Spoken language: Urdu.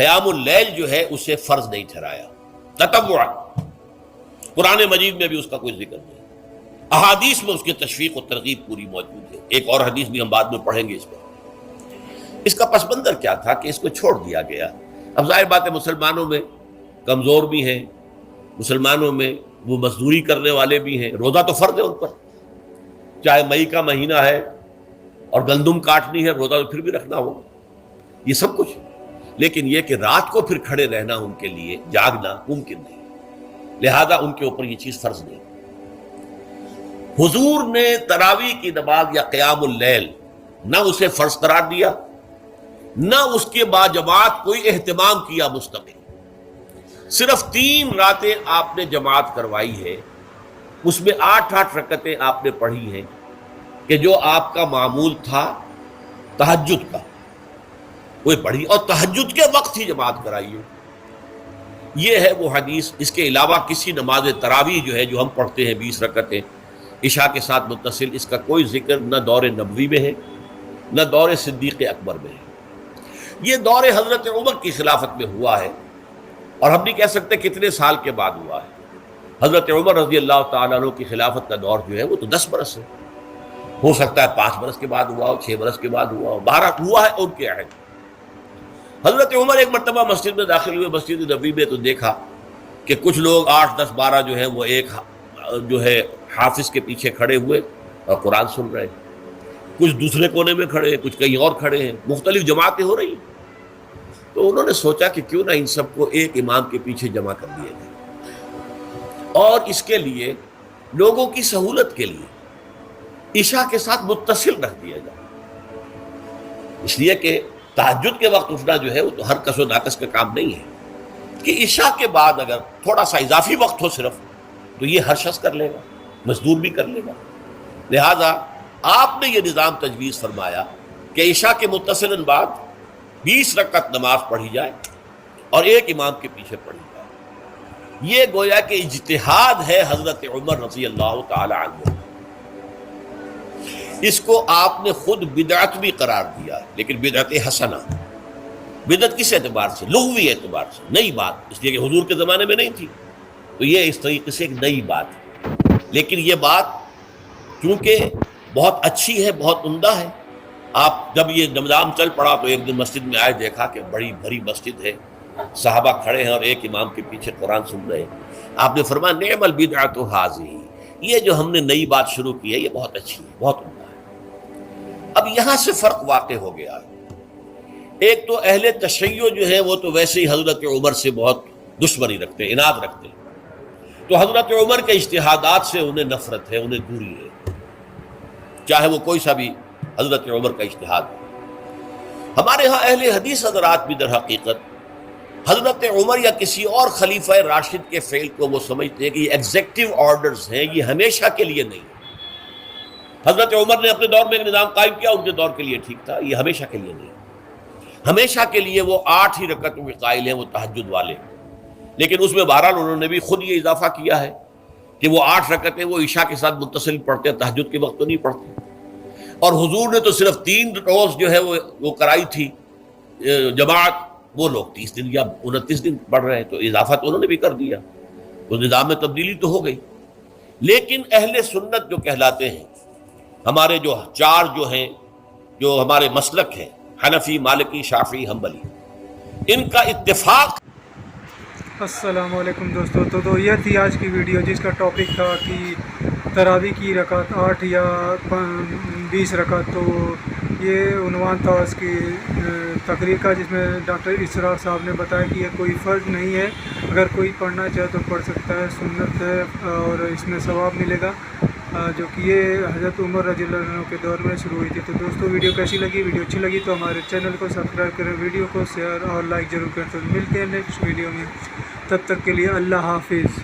قیام اللیل جو ہے اسے فرض نہیں ٹھہرایا تطوع. قرآن مجید میں بھی اس کا کوئی ذکر نہیں. احادیث میں اس کی تشویق و ترغیب پوری موجود ہے. ایک اور حدیث بھی ہم بعد میں پڑھیں گے اس پر. اس کا پس منظر کیا تھا کہ اس کو چھوڑ دیا گیا. اب ظاہر بات ہے مسلمانوں میں کمزور بھی ہیں, مسلمانوں میں وہ مزدوری کرنے والے بھی ہیں. روزہ تو فرض ہے ان پر, چاہے مئی کا مہینہ ہے اور گندم کاٹنی ہے, روزہ تو پھر بھی رکھنا ہوگا, یہ سب کچھ. لیکن یہ کہ رات کو پھر کھڑے رہنا ان کے لیے, جاگنا ممکن نہیں, لہذا ان کے اوپر یہ چیز فرض نہیں. حضور نے تراویح کی نماز یا قیام اللیل نہ اسے فرض قرار دیا, نہ اس کے بعد جماعت کوئی اہتمام کیا مستقل. صرف 3 راتیں آپ نے جماعت کروائی ہے, اس میں 8 رکعتیں آپ نے پڑھی ہیں کہ جو آپ کا معمول تھا تہجد کا وہ پڑھی, اور تہجد کے وقت ہی جماعت کرائی ہے. یہ ہے وہ حدیث. اس کے علاوہ کسی نماز تراویح جو ہے جو ہم پڑھتے ہیں 20 رکعتیں عشاء کے ساتھ متصل, اس کا کوئی ذکر نہ دور نبوی میں ہے نہ دور صدیق اکبر میں ہے. یہ دور حضرت عمر کی خلافت میں ہوا ہے, اور ہم نہیں کہہ سکتے کتنے سال کے بعد ہوا ہے. حضرت عمر رضی اللہ تعالیٰ عنہ کی خلافت کا دور جو ہے وہ تو 10 برس ہے. ہو سکتا ہے 5 برس کے بعد ہوا ہو, 6 برس کے بعد ہوا ہو, 12 ہوا ہے ان کے عہد. حضرت عمر ایک مرتبہ مسجد میں داخل ہوئے, مسجد نبوی میں, تو دیکھا کہ کچھ لوگ 8 10 12 جو ہیں وہ ایک جو ہے حافظ کے پیچھے کھڑے ہوئے اور قرآن سن رہے ہیں. کچھ دوسرے کونے میں کھڑے ہیں, کچھ کہیں اور کھڑے ہیں, مختلف جماعتیں ہو رہی ہیں. تو انہوں نے سوچا کہ کیوں نہ ان سب کو ایک امام کے پیچھے جمع کر دیا جائے, اور اس کے لیے لوگوں کی سہولت کے لیے عشاء کے ساتھ متصل رکھ دیا جائے. اس لیے کہ تہجد کے وقت اٹھنا جو ہے وہ تو ہر کس و ناقص کا کام نہیں ہے, کہ عشاء کے بعد اگر تھوڑا سا اضافی وقت ہو صرف, تو یہ ہر شخص کر لے گا, مزدور بھی کر لے گا. لہذا آپ نے یہ نظام تجویز فرمایا کہ عشاء کے متصلاً بعد 20 رکعت نماز پڑھی جائے اور ایک امام کے پیچھے پڑھی جائے. یہ گویا کہ اجتہاد ہے حضرت عمر رضی اللہ تعالی عنہ. اس کو آپ نے خود بدعت بھی قرار دیا, لیکن بدعت حسنہ. بدعت کس اعتبار سے؟ لغوی اعتبار سے, نئی بات, اس لیے کہ حضور کے زمانے میں نہیں تھی, تو یہ اس طریقے سے ایک نئی بات ہے. لیکن یہ بات چونکہ بہت اچھی ہے, بہت عمدہ ہے. آپ جب یہ نظام چل پڑا تو ایک دن مسجد میں آئے, دیکھا کہ بڑی بھری مسجد ہے, صحابہ کھڑے ہیں اور ایک امام کے پیچھے قرآن سن رہے ہیں. آپ نے فرمایا نعم البدعۃ ھذہ, یہ جو ہم نے نئی بات شروع کی ہے یہ بہت اچھی ہے, بہت عمدہ ہے. اب یہاں سے فرق واقع ہو گیا. ایک تو اہل تشیع جو ہے وہ تو ویسے ہی حضرت عمر سے بہت دشمنی رکھتے ہیں, عناد رکھتے ہیں, تو حضرت عمر کے اجتہادات سے انہیں نفرت ہے, انہیں دوری ہے, چاہے وہ کوئی سا بھی حضرت عمر کا اجتہاد ہے. ہمارے ہاں اہل حدیث حضرات بھی در حقیقت حضرت عمر یا کسی اور خلیفہ راشد کے فعل کو وہ سمجھتے ہیں کہ یہ ایگزیکٹو آرڈرز ہیں, یہ ہمیشہ کے لیے نہیں. حضرت عمر نے اپنے دور میں ایک نظام قائم کیا, ان کے دور کے لیے ٹھیک تھا, یہ ہمیشہ کے لیے نہیں. ہمیشہ کے لیے وہ 8 ہی رکعتوں کے قائل ہیں, وہ تہجد والے. لیکن اس میں بہرحال انہوں نے بھی خود یہ اضافہ کیا ہے کہ وہ 8 رکعتیں وہ عشاء کے ساتھ متصل پڑھتے ہیں, تہجد کے وقت تو نہیں پڑھتے. اور حضور نے تو صرف 3 روز جو ہے وہ کرائی تھی جماعت, وہ لوگ 30 دن یا 29 دن پڑھ رہے ہیں, تو اضافہ تو انہوں نے بھی کر دیا, تو نظام میں تبدیلی تو ہو گئی. لیکن اہل سنت جو کہلاتے ہیں, ہمارے جو 4 جو ہیں, جو ہمارے مسلک ہیں, حنفی, مالکی, شافعی, حنبلی, ان کا اتفاق. السلام علیکم دوستو. تو یہ تھی آج کی ویڈیو جس کا ٹاپک تھا کہ تراویح کی رکعت 8 یا 20 رکعت. تو یہ عنوان تھا اس کی تقریر کا, جس میں ڈاکٹر اسرار صاحب نے بتایا کہ یہ کوئی فرض نہیں ہے, اگر کوئی پڑھنا چاہے تو پڑھ سکتا ہے, سنت ہے اور اس میں ثواب ملے گا, جو کہ یہ حضرت عمر رضی اللہ عنہ کے دور میں شروع ہوئی تھی. تو دوستو ویڈیو کیسی لگی؟ ویڈیو اچھی لگی تو ہمارے چینل کو سبسکرائب کریں, ویڈیو کو شیئر اور لائک ضرور کریں. تو ملتے ہیں نیکسٹ ویڈیو میں, تب تک کے لیے اللہ حافظ.